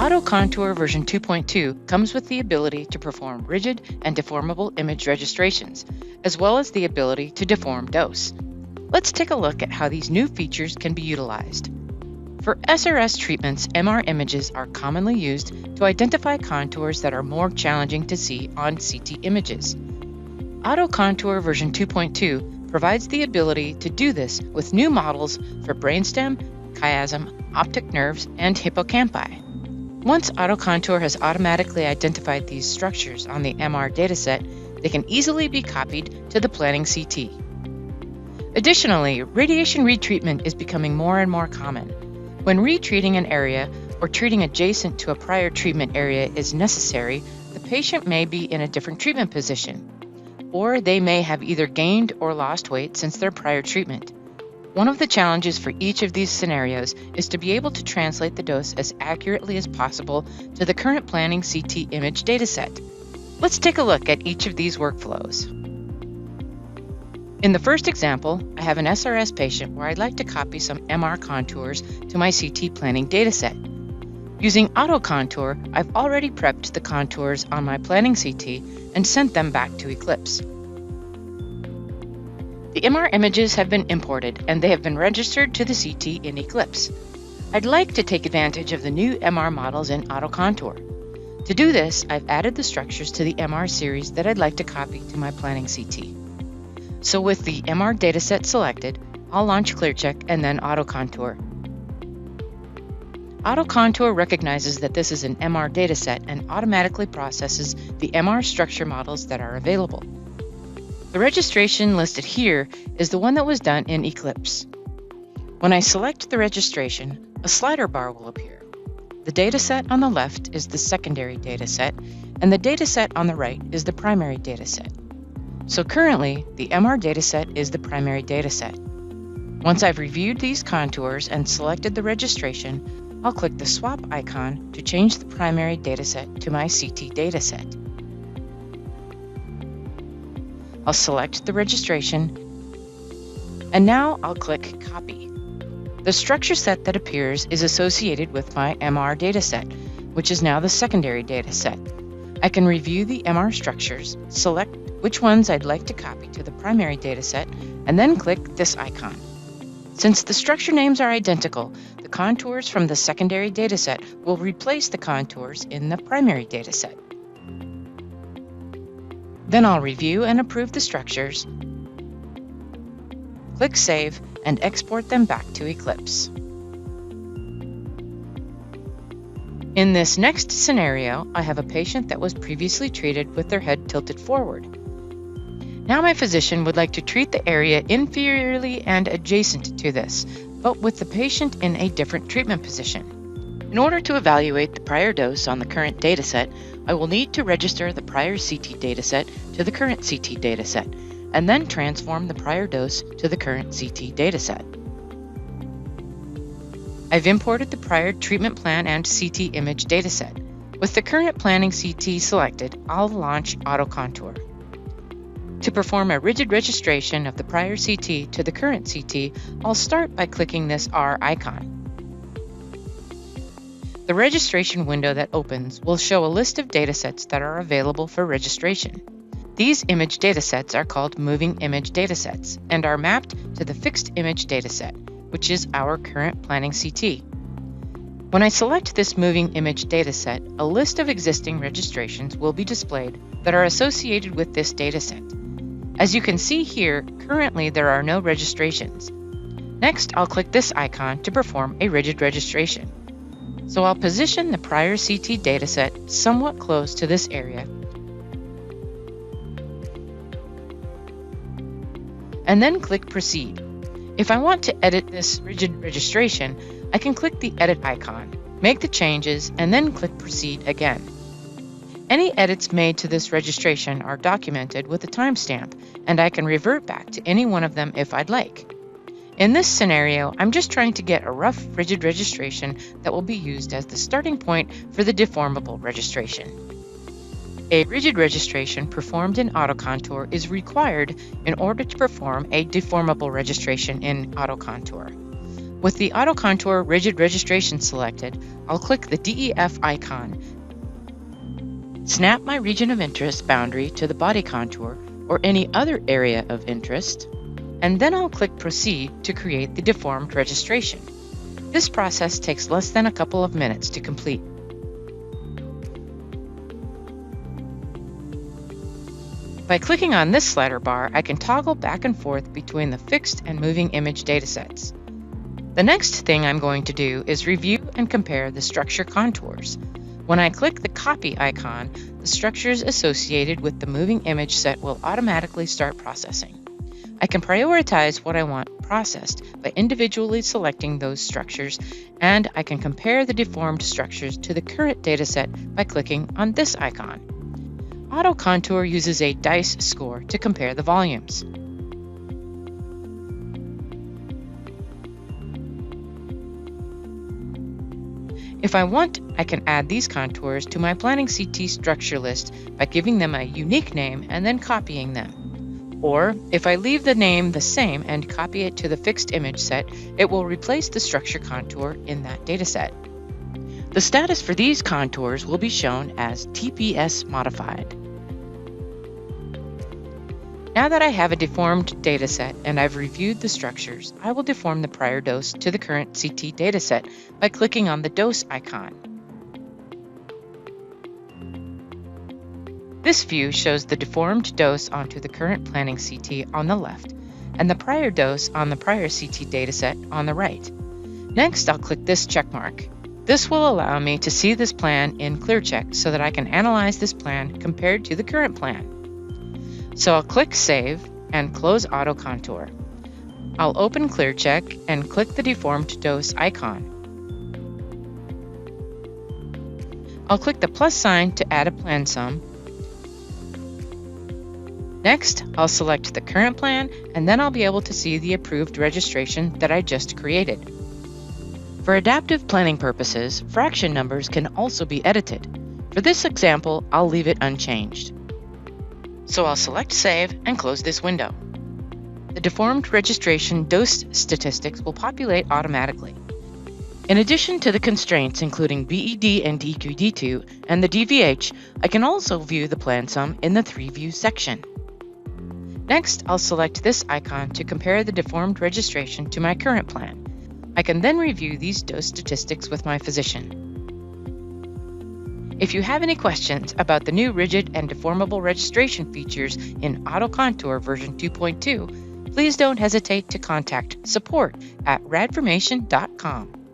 AutoContour version 2.2 comes with the ability to perform rigid and deformable image registrations, as well as the ability to deform dose. Let's take a look at how these new features can be utilized. For SRS treatments, MR images are commonly used to identify contours that are more challenging to see on CT images. AutoContour version 2.2 provides the ability to do this with new models for brainstem, chiasm, optic nerves, and hippocampi. Once AutoContour has automatically identified these structures on the MR dataset, they can easily be copied to the planning CT. Additionally, radiation retreatment is becoming more and more common. When retreating an area or treating adjacent to a prior treatment area is necessary, the patient may be in a different treatment position, or they may have either gained or lost weight since their prior treatment. One of the challenges for each of these scenarios is to be able to translate the dose as accurately as possible to the current planning CT image dataset. Let's take a look at each of these workflows. In the first example, I have an SRS patient where I'd like to copy some MR contours to my CT planning dataset. Using AutoContour, I've already prepped the contours on my planning CT and sent them back to Eclipse. The MR images have been imported and they have been registered to the CT in Eclipse. I'd like to take advantage of the new MR models in AutoContour. To do this, I've added the structures to the MR series that I'd like to copy to my planning CT. So with the MR dataset selected, I'll launch ClearCheck and then AutoContour. AutoContour recognizes that this is an MR dataset and automatically processes the MR structure models that are available. The registration listed here is the one that was done in Eclipse. When I select the registration, a slider bar will appear. The dataset on the left is the secondary dataset, and the dataset on the right is the primary dataset. So currently, the MR dataset is the primary dataset. Once I've reviewed these contours and selected the registration, I'll click the swap icon to change the primary dataset to my CT dataset. I'll select the registration, and now I'll click Copy. The structure set that appears is associated with my MR dataset, which is now the secondary dataset. I can review the MR structures, select which ones I'd like to copy to the primary dataset, and then click this icon. Since the structure names are identical, the contours from the secondary dataset will replace the contours in the primary dataset. Then I'll review and approve the structures, click Save, and export them back to Eclipse. In this next scenario, I have a patient that was previously treated with their head tilted forward. Now my physician would like to treat the area inferiorly and adjacent to this, but with the patient in a different treatment position. In order to evaluate the prior dose on the current dataset, I will need to register the prior CT dataset to the current CT dataset, and then transform the prior dose to the current CT dataset. I've imported the prior treatment plan and CT image dataset. With the current planning CT selected, I'll launch AutoContour. To perform a rigid registration of the prior CT to the current CT, I'll start by clicking this R icon. The registration window that opens will show a list of datasets that are available for registration. These image datasets are called moving image datasets and are mapped to the fixed image dataset, which is our current planning CT. When I select this moving image dataset, a list of existing registrations will be displayed that are associated with this dataset. As you can see here, currently there are no registrations. Next, I'll click this icon to perform a rigid registration. So I'll position the prior CT dataset somewhat close to this area, and then click Proceed. If I want to edit this rigid registration, I can click the Edit icon, make the changes, and then click Proceed again. Any edits made to this registration are documented with a timestamp, and I can revert back to any one of them if I'd like. In this scenario, I'm just trying to get a rough rigid registration that will be used as the starting point for the deformable registration. A rigid registration performed in AutoContour is required in order to perform a deformable registration in AutoContour. With the AutoContour rigid registration selected, I'll click the DEF icon, snap my region of interest boundary to the body contour or any other area of interest, and then I'll click Proceed to create the deformed registration. This process takes less than a couple of minutes to complete. By clicking on this slider bar, I can toggle back and forth between the fixed and moving image datasets. The next thing I'm going to do is review and compare the structure contours. When I click the copy icon, the structures associated with the moving image set will automatically start processing. I can prioritize what I want processed by individually selecting those structures, and I can compare the deformed structures to the current dataset by clicking on this icon. AutoContour uses a dice score to compare the volumes. If I want, I can add these contours to my Planning CT structure list by giving them a unique name and then copying them. Or, if I leave the name the same and copy it to the fixed image set, it will replace the structure contour in that dataset. The status for these contours will be shown as TPS modified. Now that I have a deformed dataset and I've reviewed the structures, I will deform the prior dose to the current CT dataset by clicking on the dose icon. This view shows the deformed dose onto the current planning CT on the left and the prior dose on the prior CT dataset on the right. Next, I'll click this check mark. This will allow me to see this plan in ClearCheck so that I can analyze this plan compared to the current plan. So I'll click Save and close AutoContour. I'll open ClearCheck and click the deformed dose icon. I'll click the plus sign to add a plan sum. Next, I'll select the current plan, and then I'll be able to see the approved registration that I just created. For adaptive planning purposes, fraction numbers can also be edited. For this example, I'll leave it unchanged. So I'll select Save and close this window. The deformed registration dose statistics will populate automatically. In addition to the constraints including BED and DQD2 and the DVH, I can also view the plan sum in the 3-view section. Next, I'll select this icon to compare the deformed registration to my current plan. I can then review these dose statistics with my physician. If you have any questions about the new rigid and deformable registration features in AutoContour version 2.2, please don't hesitate to contact support@radformation.com.